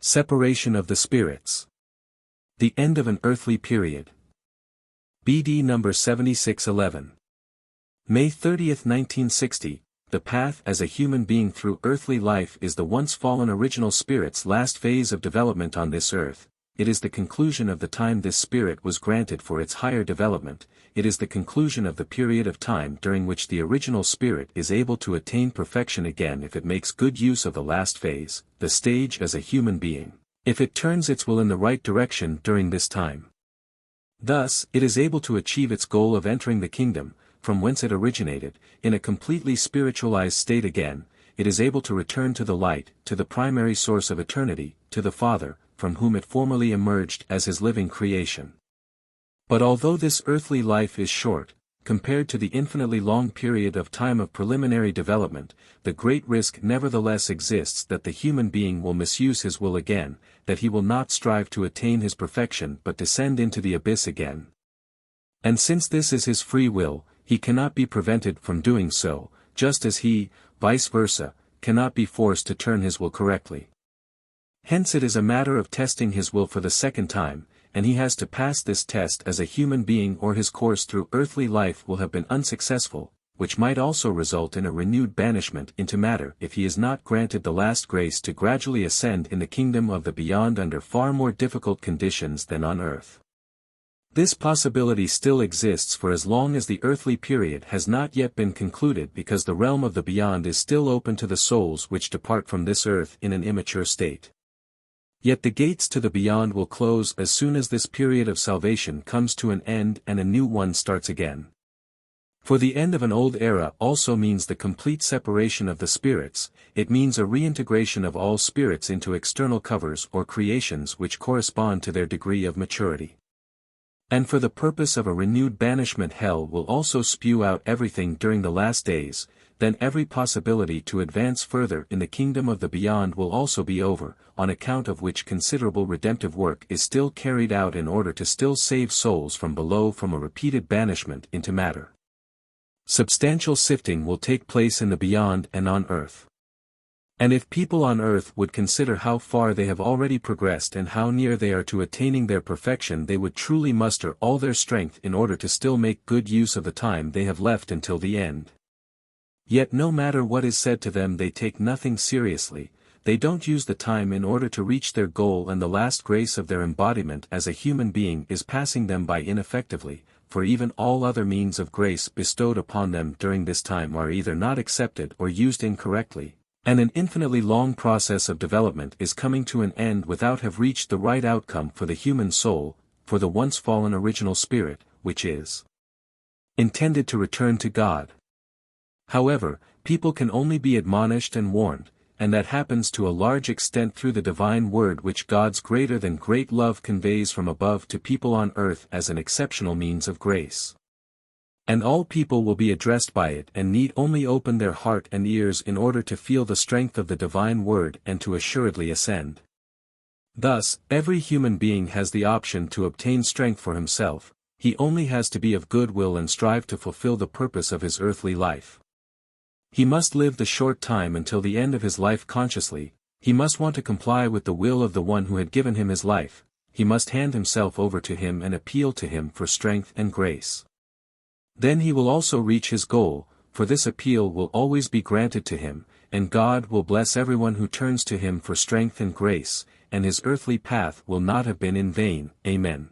Separation of the spirits. The end of an earthly period. BD number 7611. May 30, 1960. The path as a human being through earthly life is the once fallen original spirit's last phase of development on this earth. It is the conclusion of the time this spirit was granted for its higher development. It is the conclusion of the period of time during which the original spirit is able to attain perfection again if it makes good use of the last phase, the stage as a human being, if it turns its will in the right direction during this time. Thus, it is able to achieve its goal of entering the kingdom, from whence it originated, in a completely spiritualized state again. It is able to return to the light, to the primary source of eternity, to the Father, from whom it formerly emerged as his living creation. But although this earthly life is short, compared to the infinitely long period of time of preliminary development, the great risk nevertheless exists that the human being will misuse his will again, that he will not strive to attain his perfection but descend into the abyss again. And since this is his free will, he cannot be prevented from doing so, just as he, vice versa, cannot be forced to turn his will correctly. Hence it is a matter of testing his will for the second time, and he has to pass this test as a human being or his course through earthly life will have been unsuccessful, which might also result in a renewed banishment into matter if he is not granted the last grace to gradually ascend in the kingdom of the beyond under far more difficult conditions than on earth. This possibility still exists for as long as the earthly period has not yet been concluded, because the realm of the beyond is still open to the souls which depart from this earth in an immature state. Yet the gates to the beyond will close as soon as this period of salvation comes to an end and a new one starts again. For the end of an old era also means the complete separation of the spirits. It means a reintegration of all spirits into external covers or creations which correspond to their degree of maturity. And for the purpose of a renewed banishment, hell will also spew out everything during the last days. Then every possibility to advance further in the kingdom of the beyond will also be over, on account of which considerable redemptive work is still carried out in order to still save souls from below from a repeated banishment into matter. Substantial sifting will take place in the beyond and on earth. And if people on earth would consider how far they have already progressed and how near they are to attaining their perfection, they would truly muster all their strength in order to still make good use of the time they have left until the end. Yet no matter what is said to them, they take nothing seriously. They don't use the time in order to reach their goal, and the last grace of their embodiment as a human being is passing them by ineffectively, for even all other means of grace bestowed upon them during this time are either not accepted or used incorrectly, and an infinitely long process of development is coming to an end without have reached the right outcome for the human soul, for the once fallen original spirit, which is intended to return to God. However, people can only be admonished and warned, and that happens to a large extent through the divine word which God's greater than great love conveys from above to people on earth as an exceptional means of grace. And all people will be addressed by it and need only open their heart and ears in order to feel the strength of the divine word and to assuredly ascend. Thus, every human being has the option to obtain strength for himself. He only has to be of good will and strive to fulfill the purpose of his earthly life. He must live the short time until the end of his life consciously. He must want to comply with the will of the one who had given him his life. He must hand himself over to him and appeal to him for strength and grace. Then he will also reach his goal, for this appeal will always be granted to him, and God will bless everyone who turns to him for strength and grace, and his earthly path will not have been in vain. Amen.